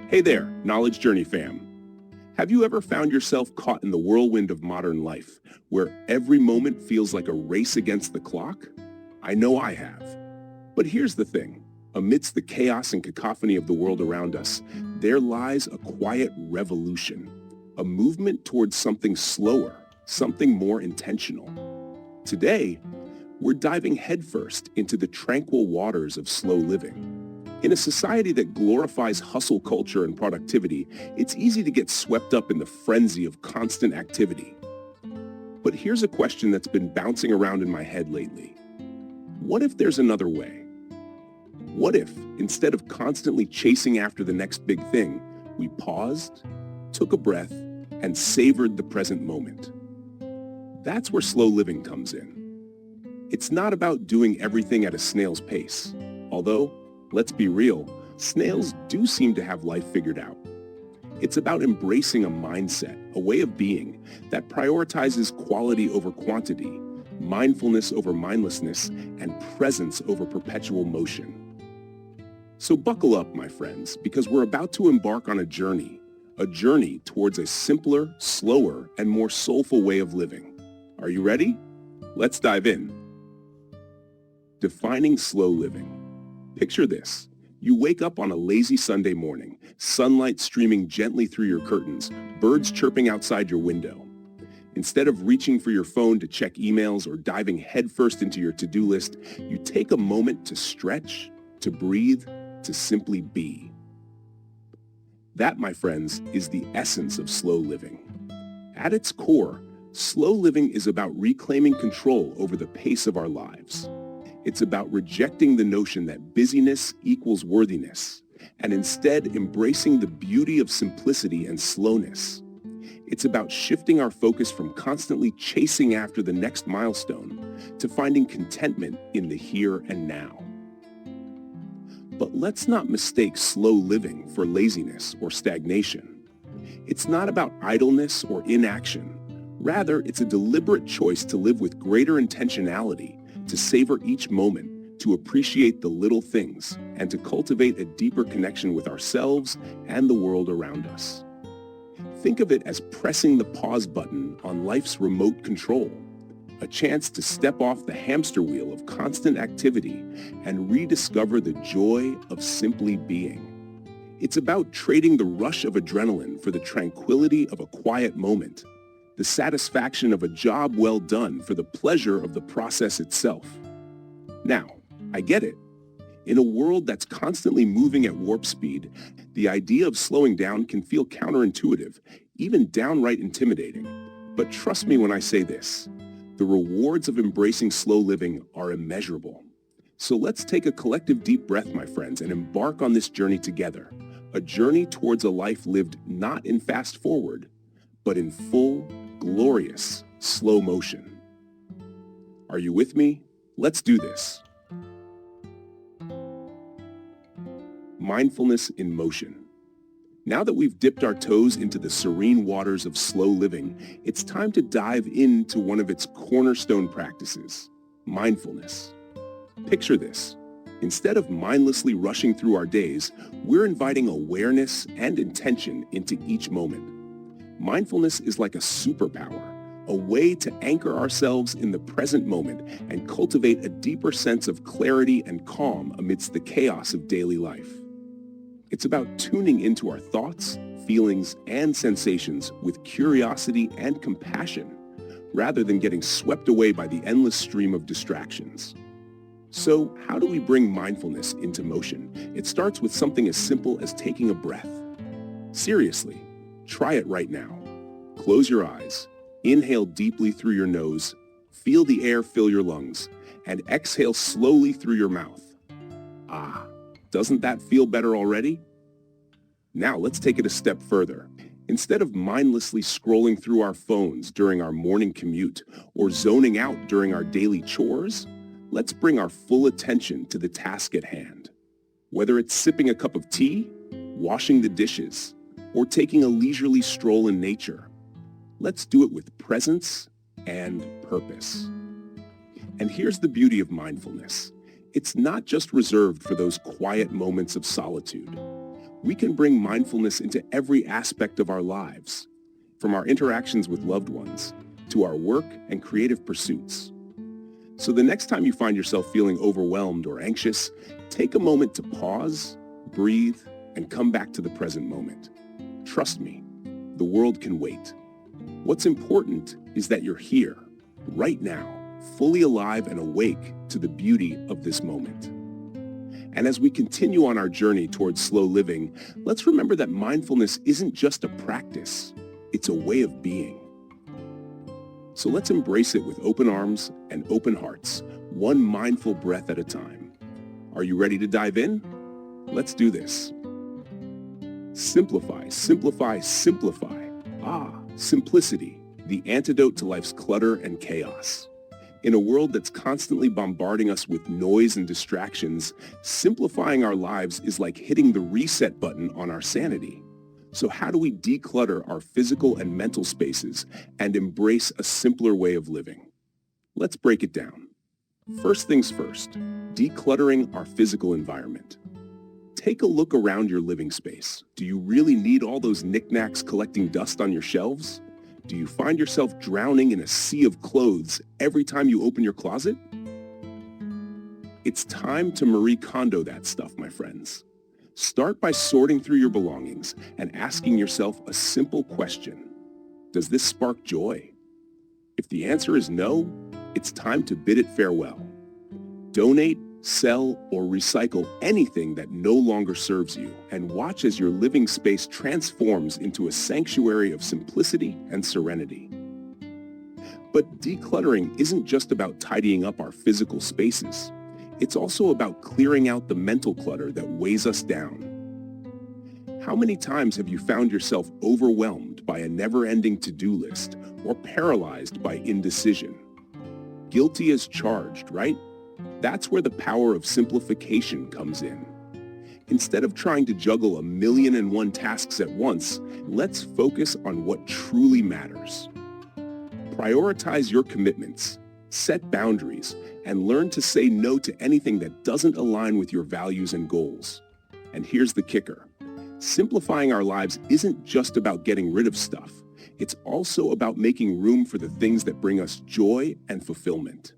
Hey there, Knowledge Journey fam. Have you ever found yourself caught in the whirlwind of modern life, where every moment feels like a race against the clock? I know I have. But here's the thing. Amidst the chaos and cacophony of the world around us, there lies a quiet revolution, a movement towards something slower, something more intentional. Today, we're diving headfirst into the tranquil waters of slow living. In a society that glorifies hustle culture and productivity, it's easy to get swept up in the frenzy of constant activity. But here's a question that's been bouncing around in my head lately. What if there's another way? What if, instead of constantly chasing after the next big thing, we paused, took a breath, and savored the present moment? That's where slow living comes in. It's not about doing everything at a snail's pace, although, let's be real, snails do seem to have life figured out. It's about embracing a mindset, a way of being, that prioritizes quality over quantity, mindfulness over mindlessness, and presence over perpetual motion. So buckle up, my friends, because we're about to embark on a journey towards a simpler, slower, and more soulful way of living. Are you ready? Let's dive in. Defining slow living. Picture this. You wake up on a lazy Sunday morning, sunlight streaming gently through your curtains, birds chirping outside your window. Instead of reaching for your phone to check emails or diving headfirst into your to-do list, you take a moment to stretch, to breathe, to simply be. That, my friends, is the essence of slow living. At its core, slow living is about reclaiming control over the pace of our lives. It's about rejecting the notion that busyness equals worthiness, and instead embracing the beauty of simplicity and slowness. It's about shifting our focus from constantly chasing after the next milestone to finding contentment in the here and now. But let's not mistake slow living for laziness or stagnation. It's not about idleness or inaction. Rather, it's a deliberate choice to live with greater intentionality, to savor each moment, to appreciate the little things, and to cultivate a deeper connection with ourselves and the world around us. Think of it as pressing the pause button on life's remote control, a chance to step off the hamster wheel of constant activity and rediscover the joy of simply being. It's about trading the rush of adrenaline for the tranquility of a quiet moment, the satisfaction of a job well done for the pleasure of the process itself. Now, I get it. In a world that's constantly moving at warp speed, the idea of slowing down can feel counterintuitive, even downright intimidating. But trust me when I say this, the rewards of embracing slow living are immeasurable. So let's take a collective deep breath, my friends, and embark on this journey together, a journey towards a life lived not in fast forward, but in full, glorious slow motion. Are you with me? Let's do this. Mindfulness in motion. Now that we've dipped our toes into the serene waters of slow living, it's time to dive into one of its cornerstone practices, mindfulness. Picture this. Instead of mindlessly rushing through our days, we're inviting awareness and intention into each moment. Mindfulness is like a superpower, a way to anchor ourselves in the present moment and cultivate a deeper sense of clarity and calm amidst the chaos of daily life. It's about tuning into our thoughts, feelings, and sensations with curiosity and compassion, rather than getting swept away by the endless stream of distractions. So, how do we bring mindfulness into motion? It starts with something as simple as taking a breath. Seriously. Try it right now. Close your eyes, inhale deeply through your nose, feel the air fill your lungs, and exhale slowly through your mouth. Ah, doesn't that feel better already? Now let's take it a step further. Instead of mindlessly scrolling through our phones during our morning commute or zoning out during our daily chores, let's bring our full attention to the task at hand. Whether it's sipping a cup of tea, washing the dishes, or taking a leisurely stroll in nature, let's do it with presence and purpose. And here's the beauty of mindfulness. It's not just reserved for those quiet moments of solitude. We can bring mindfulness into every aspect of our lives, from our interactions with loved ones to our work and creative pursuits. So the next time you find yourself feeling overwhelmed or anxious, take a moment to pause, breathe, and come back to the present moment. Trust me, the world can wait. What's important is that you're here, right now, fully alive and awake to the beauty of this moment. And as we continue on our journey towards slow living, let's remember that mindfulness isn't just a practice, it's a way of being. So let's embrace it with open arms and open hearts, one mindful breath at a time. Are you ready to dive in? Let's do this. Simplify, simplify, simplify. Simplicity, the antidote to life's clutter and chaos. In a world that's constantly bombarding us with noise and distractions, simplifying our lives is like hitting the reset button on our sanity. So how do we declutter our physical and mental spaces and embrace a simpler way of living? Let's break it down. First things first, decluttering our physical environment. Take a look around your living space. Do you really need all those knickknacks collecting dust on your shelves? Do you find yourself drowning in a sea of clothes every time you open your closet? It's time to Marie Kondo that stuff, my friends. Start by sorting through your belongings and asking yourself a simple question. Does this spark joy? If the answer is no, it's time to bid it farewell. Donate, sell, or recycle anything that no longer serves you, and watch as your living space transforms into a sanctuary of simplicity and serenity. But decluttering isn't just about tidying up our physical spaces. It's also about clearing out the mental clutter that weighs us down. How many times have you found yourself overwhelmed by a never-ending to-do list or paralyzed by indecision? Guilty as charged, right? That's where the power of simplification comes in. Instead of trying to juggle 1,000,001 tasks at once, let's focus on what truly matters. Prioritize your commitments, set boundaries, and learn to say no to anything that doesn't align with your values and goals. And here's the kicker. Simplifying our lives isn't just about getting rid of stuff. It's also about making room for the things that bring us joy and fulfillment.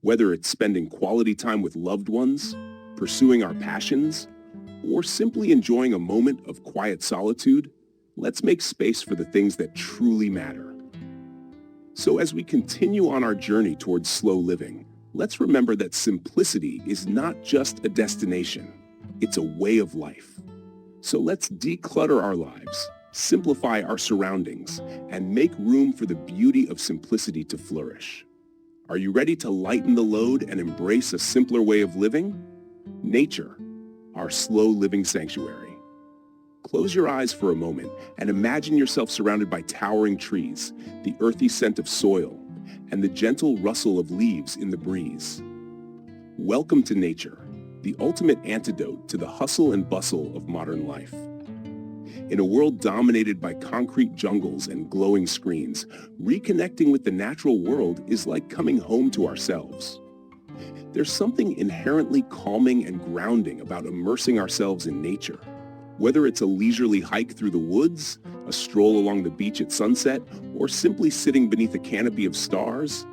Whether it's spending quality time with loved ones, pursuing our passions, or simply enjoying a moment of quiet solitude, let's make space for the things that truly matter. So as we continue on our journey towards slow living, let's remember that simplicity is not just a destination, it's a way of life. So let's declutter our lives, simplify our surroundings, and make room for the beauty of simplicity to flourish. Are you ready to lighten the load and embrace a simpler way of living? Nature, our slow living sanctuary. Close your eyes for a moment and imagine yourself surrounded by towering trees, the earthy scent of soil, and the gentle rustle of leaves in the breeze. Welcome to nature, the ultimate antidote to the hustle and bustle of modern life. In a world dominated by concrete jungles and glowing screens, reconnecting with the natural world is like coming home to ourselves. There's something inherently calming and grounding about immersing ourselves in nature. Whether it's a leisurely hike through the woods, a stroll along the beach at sunset, or simply sitting beneath a canopy of stars,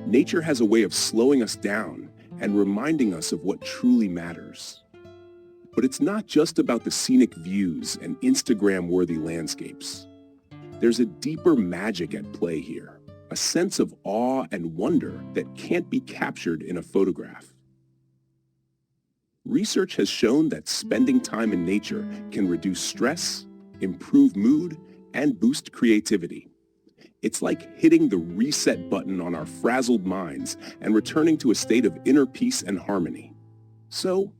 nature has a way of slowing us down and reminding us of what truly matters. But it's not just about the scenic views and Instagram-worthy landscapes. There's a deeper magic at play here, a sense of awe and wonder that can't be captured in a photograph. Research has shown that spending time in nature can reduce stress, improve mood, and boost creativity. It's like hitting the reset button on our frazzled minds and returning to a state of inner peace and harmony. So,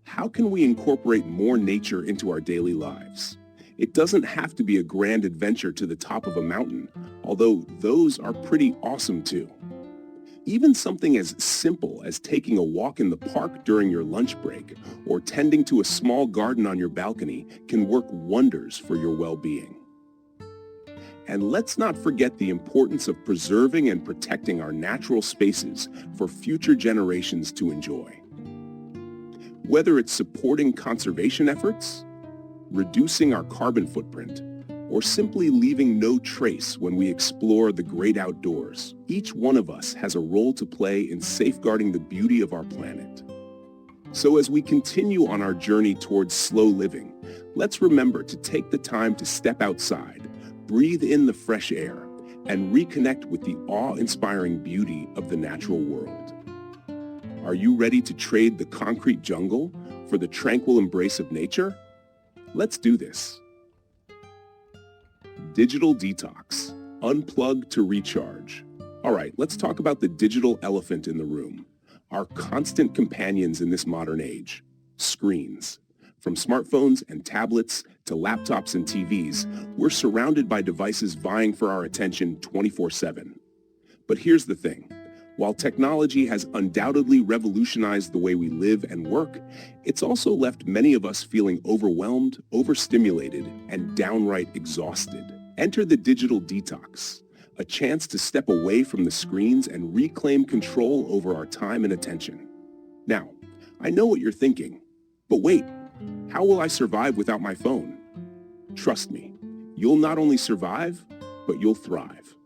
how can we incorporate more nature into our daily lives? It doesn't have to be a grand adventure to the top of a mountain, although those are pretty awesome too. Even something as simple as taking a walk in the park during your lunch break or tending to a small garden on your balcony can work wonders for your well-being. And let's not forget the importance of preserving and protecting our natural spaces for future generations to enjoy. Whether it's supporting conservation efforts, reducing our carbon footprint, or simply leaving no trace when we explore the great outdoors, each one of us has a role to play in safeguarding the beauty of our planet. So as we continue on our journey towards slow living, let's remember to take the time to step outside, breathe in the fresh air, and reconnect with the awe-inspiring beauty of the natural world. Are you ready to trade the concrete jungle for the tranquil embrace of nature? Let's do this. Digital detox. Unplug to recharge. All right, let's talk about the digital elephant in the room. Our constant companions in this modern age. Screens. From smartphones and tablets to laptops and TVs, we're surrounded by devices vying for our attention 24/7. But here's the thing. While technology has undoubtedly revolutionized the way we live and work, it's also left many of us feeling overwhelmed, overstimulated, and downright exhausted. Enter the digital detox, a chance to step away from the screens and reclaim control over our time and attention. Now, I know what you're thinking, but wait, how will I survive without my phone? Trust me, you'll not only survive, but you'll thrive.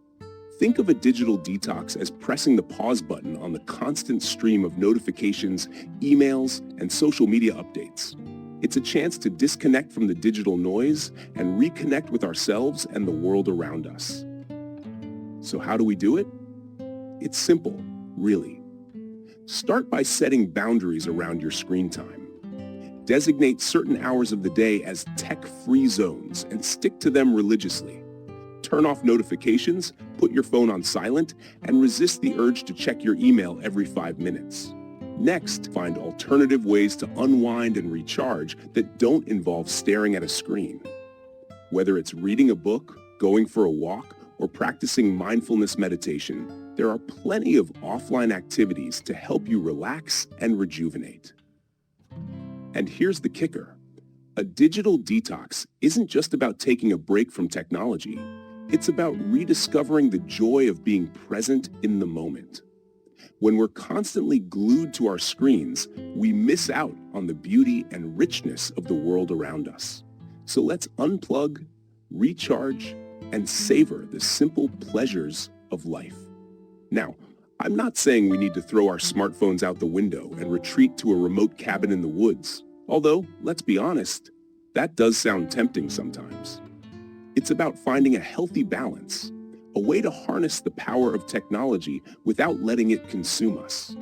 Think of a digital detox as pressing the pause button on the constant stream of notifications, emails, and social media updates. It's a chance to disconnect from the digital noise and reconnect with ourselves and the world around us. So how do we do it? It's simple, really. Start by setting boundaries around your screen time. Designate certain hours of the day as tech-free zones and stick to them religiously. Turn off notifications, put your phone on silent, and resist the urge to check your email every 5 minutes. Next, find alternative ways to unwind and recharge that don't involve staring at a screen. Whether it's reading a book, going for a walk, or practicing mindfulness meditation, there are plenty of offline activities to help you relax and rejuvenate. And here's the kicker. A digital detox isn't just about taking a break from technology. It's about rediscovering the joy of being present in the moment. When we're constantly glued to our screens, we miss out on the beauty and richness of the world around us. So let's unplug, recharge, and savor the simple pleasures of life. Now, I'm not saying we need to throw our smartphones out the window and retreat to a remote cabin in the woods. Although, let's be honest, that does sound tempting sometimes. It's about finding a healthy balance, a way to harness the power of technology without letting it consume us.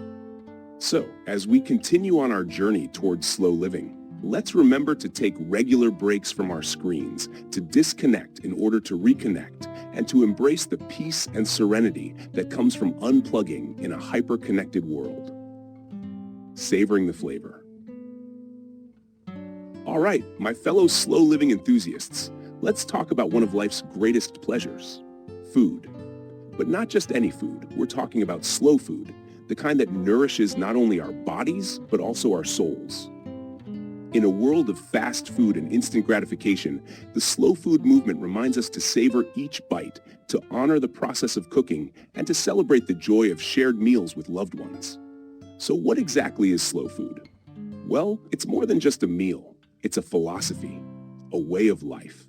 So, as we continue on our journey towards slow living, let's remember to take regular breaks from our screens, to disconnect in order to reconnect, and to embrace the peace and serenity that comes from unplugging in a hyper-connected world. Savoring the flavor. All right, my fellow slow living enthusiasts, let's talk about one of life's greatest pleasures, food. But not just any food. We're talking about slow food, the kind that nourishes not only our bodies, but also our souls. In a world of fast food and instant gratification, the slow food movement reminds us to savor each bite, to honor the process of cooking, and to celebrate the joy of shared meals with loved ones. So what exactly is slow food? Well, it's more than just a meal. It's a philosophy, a way of life.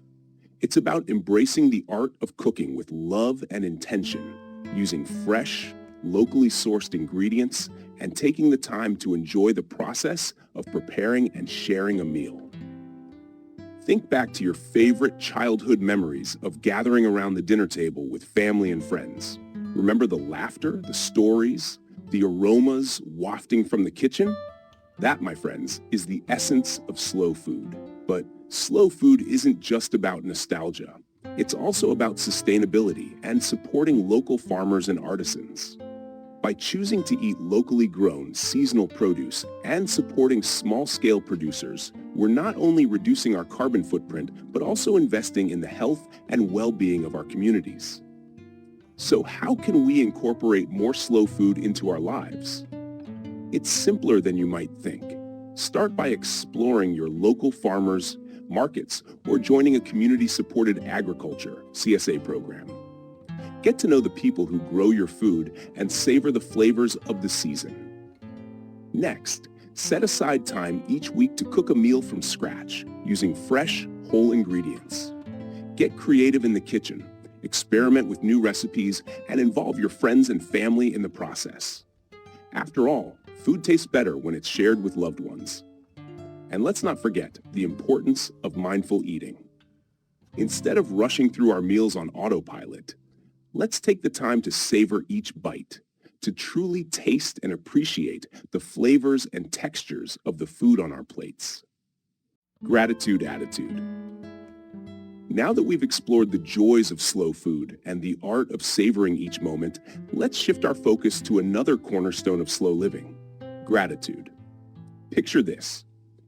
It's about embracing the art of cooking with love and intention, using fresh, locally sourced ingredients, and taking the time to enjoy the process of preparing and sharing a meal. Think back to your favorite childhood memories of gathering around the dinner table with family and friends. Remember the laughter, the stories, the aromas wafting from the kitchen? That, my friends, is the essence of slow food. But slow food isn't just about nostalgia. It's also about sustainability and supporting local farmers and artisans. By choosing to eat locally grown, seasonal produce and supporting small-scale producers, we're not only reducing our carbon footprint, but also investing in the health and well-being of our communities. So how can we incorporate more slow food into our lives? It's simpler than you might think. Start by exploring your local farmers, markets, or joining a community-supported agriculture (CSA) program. Get to know the people who grow your food and savor the flavors of the season. Next, Set aside time each week to cook a meal from scratch using fresh, whole ingredients. Get creative in the kitchen, experiment with new recipes, and involve your friends and family in the process. After all, food tastes better when it's shared with loved ones. And let's not forget the importance of mindful eating. Instead of rushing through our meals on autopilot, let's take the time to savor each bite, to truly taste and appreciate the flavors and textures of the food on our plates. Gratitude attitude. Now that we've explored the joys of slow food and the art of savoring each moment, let's shift our focus to another cornerstone of slow living, gratitude. Picture this.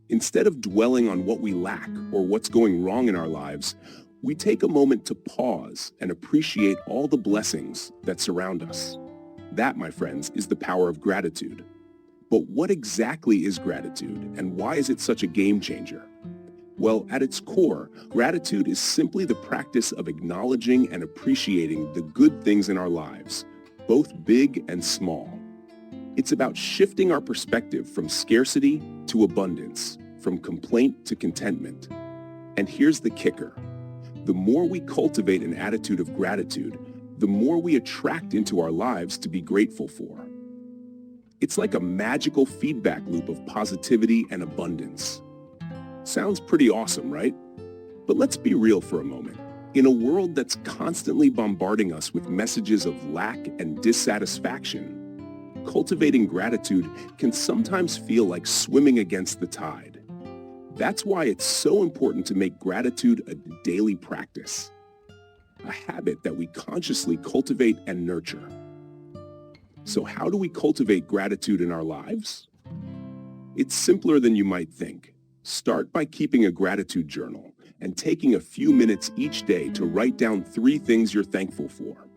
Instead of dwelling on what we lack or what's going wrong in our lives, we take a moment to pause and appreciate all the blessings that surround us. That, my friends, is the power of gratitude. But what exactly is gratitude, and why is it such a game changer? Well, at its core, gratitude is simply the practice of acknowledging and appreciating the good things in our lives, both big and small. It's about shifting our perspective from scarcity to abundance, from complaint to contentment. And here's the kicker. The more we cultivate an attitude of gratitude, the more we attract into our lives to be grateful for. It's like a magical feedback loop of positivity and abundance. Sounds pretty awesome, right? But let's be real for a moment. In a world that's constantly bombarding us with messages of lack and dissatisfaction, cultivating gratitude can sometimes feel like swimming against the tide. That's why it's so important to make gratitude a daily practice, a habit that we consciously cultivate and nurture. So how do we cultivate gratitude in our lives? It's simpler than you might think. Start by keeping a gratitude journal and taking a few minutes each day to write down 3 things you're thankful for.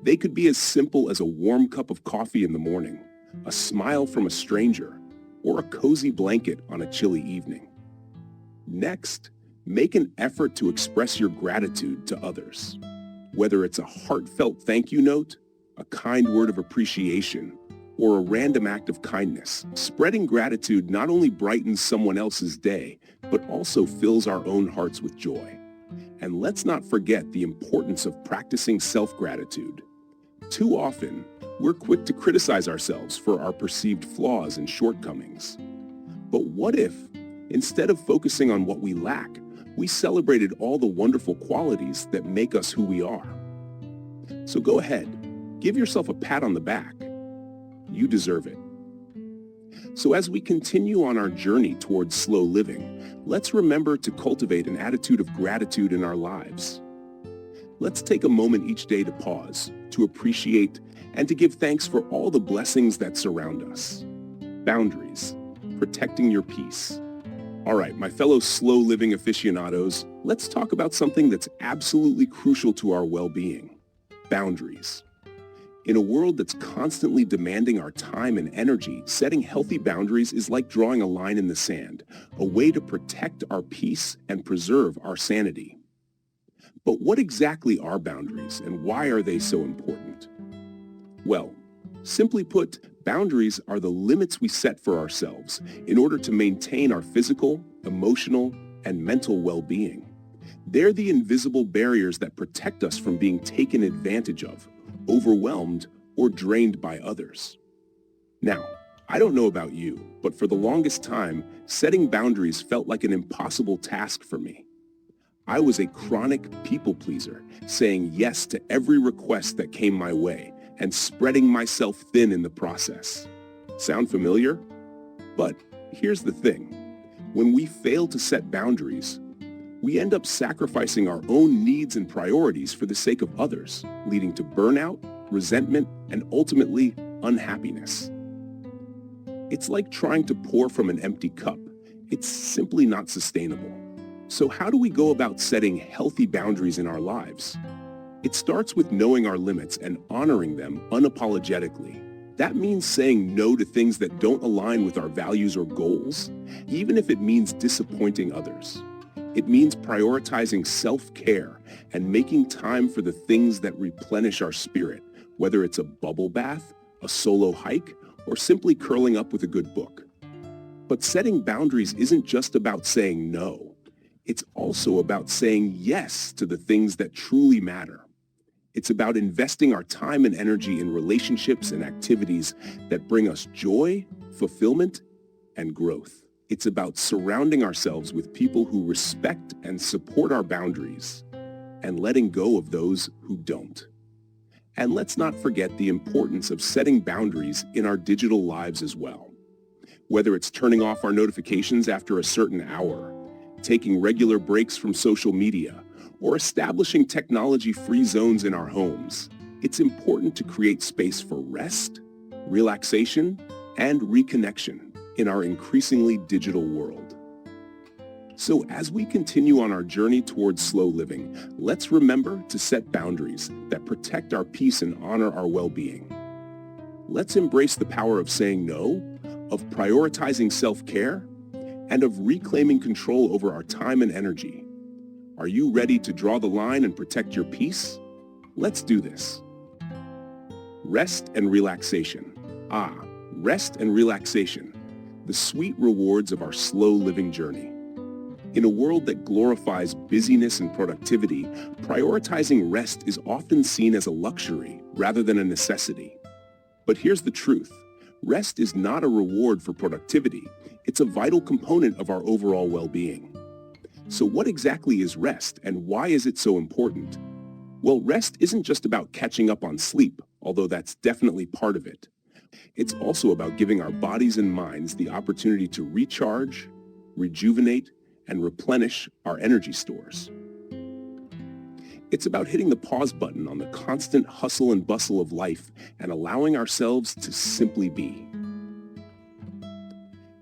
They could be as simple as a warm cup of coffee in the morning, a smile from a stranger, or a cozy blanket on a chilly evening. Next, make an effort to express your gratitude to others. Whether it's a heartfelt thank you note, a kind word of appreciation, or a random act of kindness, spreading gratitude not only brightens someone else's day, but also fills our own hearts with joy. And let's not forget the importance of practicing self-gratitude. Too often, we're quick to criticize ourselves for our perceived flaws and shortcomings. But what if, instead of focusing on what we lack, we celebrated all the wonderful qualities that make us who we are? So go ahead, give yourself a pat on the back. You deserve it. So as we continue on our journey towards slow living, let's remember to cultivate an attitude of gratitude in our lives. Let's take a moment each day to pause, to appreciate, and to give thanks for all the blessings that surround us. Boundaries, protecting your peace. All right, my fellow slow living aficionados, let's talk about something that's absolutely crucial to our well-being: boundaries. In a world that's constantly demanding our time and energy, setting healthy boundaries is like drawing a line in the sand, a way to protect our peace and preserve our sanity. But what exactly are boundaries, and why are they so important? Well, simply put, boundaries are the limits we set for ourselves in order to maintain our physical, emotional, and mental well-being. They're the invisible barriers that protect us from being taken advantage of, overwhelmed, or drained by others. Now, I don't know about you, but for the longest time, setting boundaries felt like an impossible task for me. I was a chronic people pleaser, saying yes to every request that came my way and spreading myself thin in the process. Sound familiar? But here's the thing. When we fail to set boundaries, we end up sacrificing our own needs and priorities for the sake of others, leading to burnout, resentment, and ultimately unhappiness. It's like trying to pour from an empty cup. It's simply not sustainable. So how do we go about setting healthy boundaries in our lives? It starts with knowing our limits and honoring them unapologetically. That means saying no to things that don't align with our values or goals, even if it means disappointing others. It means prioritizing self-care and making time for the things that replenish our spirit, whether it's a bubble bath, a solo hike, or simply curling up with a good book. But setting boundaries isn't just about saying no. It's also about saying yes to the things that truly matter. It's about investing our time and energy in relationships and activities that bring us joy, fulfillment, and growth. It's about surrounding ourselves with people who respect and support our boundaries and letting go of those who don't. And let's not forget the importance of setting boundaries in our digital lives as well. Whether it's turning off our notifications after a certain hour, taking regular breaks from social media, or establishing technology-free zones in our homes, it's important to create space for rest, relaxation, and reconnection in our increasingly digital world. So as we continue on our journey towards slow living, let's remember to set boundaries that protect our peace and honor our well-being. Let's embrace the power of saying no, of prioritizing self-care, and of reclaiming control over our time and energy. Are you ready to draw the line and protect your peace? Let's do this. Rest and relaxation. Rest and relaxation, the sweet rewards of our slow living journey. In a world that glorifies busyness and productivity, prioritizing rest is often seen as a luxury rather than a necessity. But here's the truth. Rest is not a reward for productivity. It's a vital component of our overall well-being. So what exactly is rest, and why is it so important? Well, rest isn't just about catching up on sleep, although that's definitely part of it. It's also about giving our bodies and minds the opportunity to recharge, rejuvenate, and replenish our energy stores. It's about hitting the pause button on the constant hustle and bustle of life and allowing ourselves to simply be.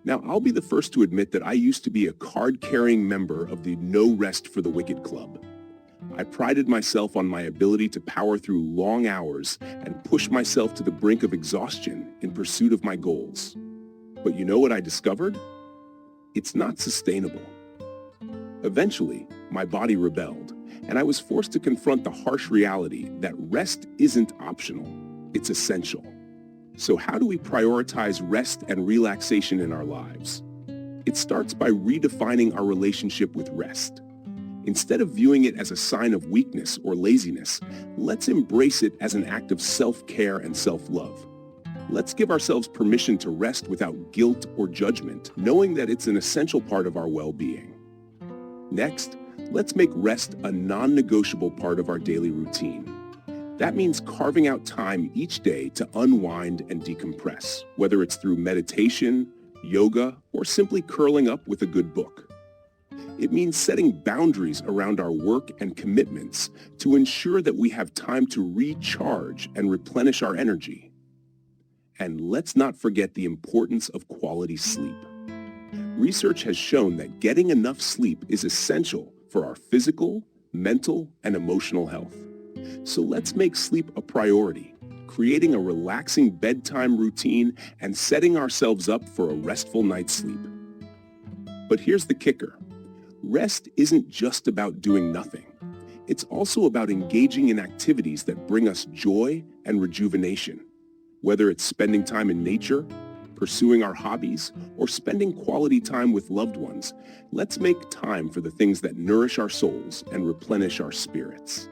Now, I'll be the first to admit that I used to be a card-carrying member of the No Rest for the Wicked Club. I prided myself on my ability to power through long hours and push myself to the brink of exhaustion in pursuit of my goals. But you know what I discovered? It's not sustainable. Eventually, my body rebelled, and I was forced to confront the harsh reality that rest isn't optional, it's essential. So how do we prioritize rest and relaxation in our lives? It starts by redefining our relationship with rest. Instead of viewing it as a sign of weakness or laziness, let's embrace it as an act of self-care and self-love. Let's give ourselves permission to rest without guilt or judgment, knowing that it's an essential part of our well-being. Next, let's make rest a non-negotiable part of our daily routine. That means carving out time each day to unwind and decompress, whether it's through meditation, yoga, or simply curling up with a good book. It means setting boundaries around our work and commitments to ensure that we have time to recharge and replenish our energy. And let's not forget the importance of quality sleep. Research has shown that getting enough sleep is essential for our physical, mental, and emotional health. So let's make sleep a priority, creating a relaxing bedtime routine and setting ourselves up for a restful night's sleep. But here's the kicker. Rest isn't just about doing nothing. It's also about engaging in activities that bring us joy and rejuvenation. Whether it's spending time in nature, pursuing our hobbies, or spending quality time with loved ones, let's make time for the things that nourish our souls and replenish our spirits.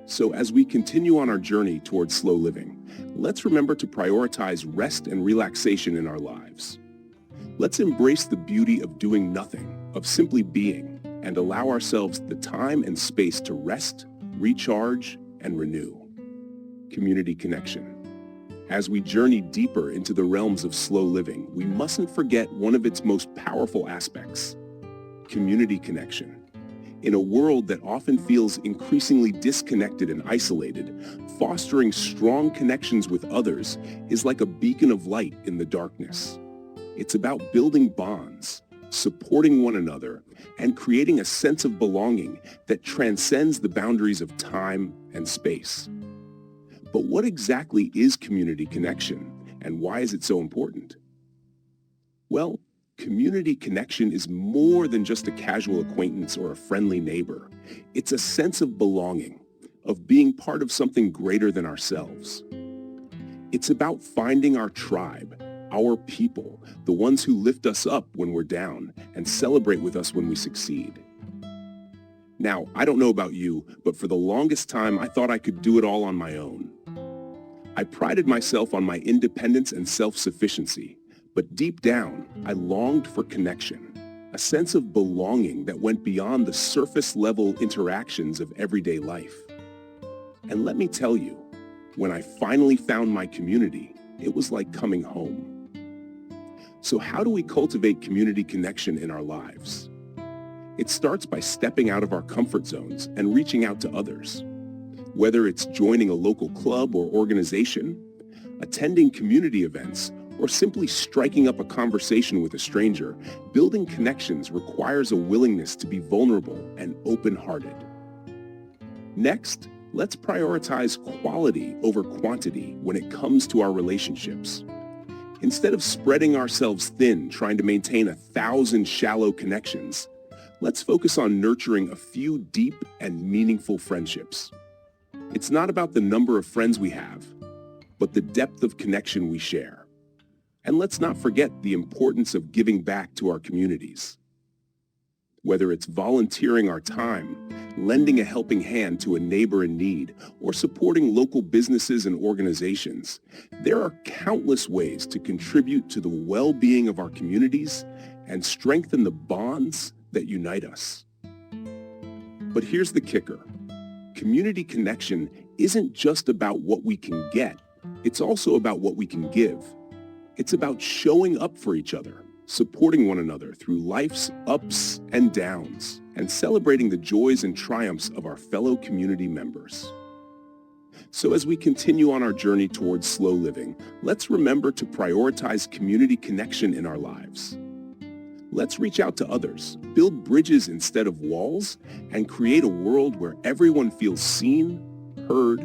So as we continue on our journey towards slow living, let's remember to prioritize rest and relaxation in our lives. Let's embrace the beauty of doing nothing, of simply being, and allow ourselves the time and space to rest, recharge, and renew. Community connection. As we journey deeper into the realms of slow living, we mustn't forget one of its most powerful aspects: community connection. In a world that often feels increasingly disconnected and isolated, fostering strong connections with others is like a beacon of light in the darkness. It's about building bonds, supporting one another, and creating a sense of belonging that transcends the boundaries of time and space. But what exactly is community connection, and why is it so important? Well, community connection is more than just a casual acquaintance or a friendly neighbor. It's a sense of belonging, of being part of something greater than ourselves. It's about finding our tribe, our people, the ones who lift us up when we're down and celebrate with us when we succeed. Now, I don't know about you, but for the longest time, I thought I could do it all on my own. I prided myself on my independence and self-sufficiency, but deep down, I longed for connection, a sense of belonging that went beyond the surface-level interactions of everyday life. And let me tell you, when I finally found my community, it was like coming home. So how do we cultivate community connection in our lives? It starts by stepping out of our comfort zones and reaching out to others. Whether it's joining a local club or organization, attending community events, or simply striking up a conversation with a stranger, building connections requires a willingness to be vulnerable and open-hearted. Next, let's prioritize quality over quantity when it comes to our relationships. Instead of spreading ourselves thin trying to maintain 1,000 shallow connections, let's focus on nurturing a few deep and meaningful friendships. It's not about the number of friends we have, but the depth of connection we share. And let's not forget the importance of giving back to our communities. Whether it's volunteering our time, lending a helping hand to a neighbor in need, or supporting local businesses and organizations, there are countless ways to contribute to the well-being of our communities and strengthen the bonds that unite us. But here's the kicker. Community connection isn't just about what we can get. It's also about what we can give. It's about showing up for each other, supporting one another through life's ups and downs, and celebrating the joys and triumphs of our fellow community members. So as we continue on our journey towards slow living, let's remember to prioritize community connection in our lives. Let's reach out to others, build bridges instead of walls, and create a world where everyone feels seen, heard,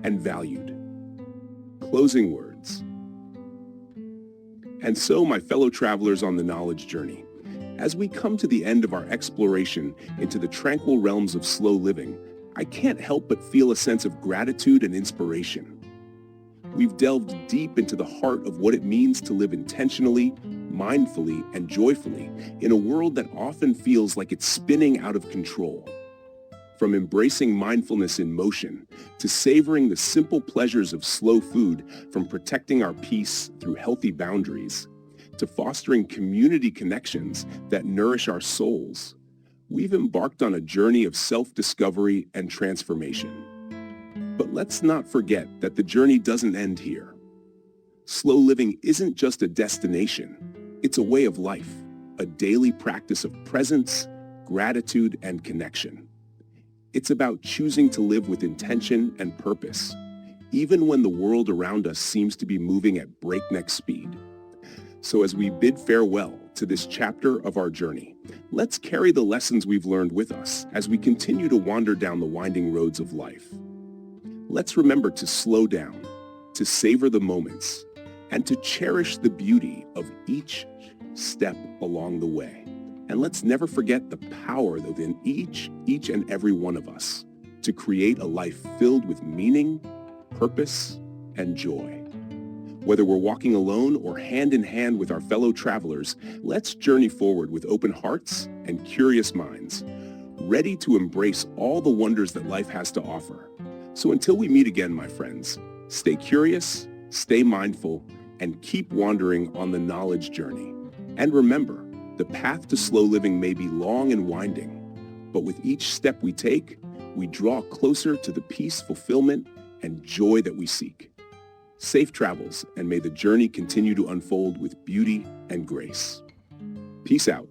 and valued. Closing words. And so, my fellow travelers on the knowledge journey, as we come to the end of our exploration into the tranquil realms of slow living, I can't help but feel a sense of gratitude and inspiration. We've delved deep into the heart of what it means to live intentionally, mindfully, and joyfully in a world that often feels like it's spinning out of control. From embracing mindfulness in motion, to savoring the simple pleasures of slow food, from protecting our peace through healthy boundaries, to fostering community connections that nourish our souls, we've embarked on a journey of self-discovery and transformation. But let's not forget that the journey doesn't end here. Slow living isn't just a destination, it's a way of life, a daily practice of presence, gratitude, and connection. It's about choosing to live with intention and purpose, even when the world around us seems to be moving at breakneck speed. So as we bid farewell to this chapter of our journey, let's carry the lessons we've learned with us as we continue to wander down the winding roads of life. Let's remember to slow down, to savor the moments, and to cherish the beauty of each step along the way. And let's never forget the power within each and every one of us to create a life filled with meaning, purpose, and joy. Whether we're walking alone or hand in hand with our fellow travelers, let's journey forward with open hearts and curious minds, ready to embrace all the wonders that life has to offer. So until we meet again, my friends, stay curious, stay mindful, and keep wandering on the knowledge journey. And remember, the path to slow living may be long and winding, but with each step we take, we draw closer to the peace, fulfillment, and joy that we seek. Safe travels, and may the journey continue to unfold with beauty and grace. Peace out.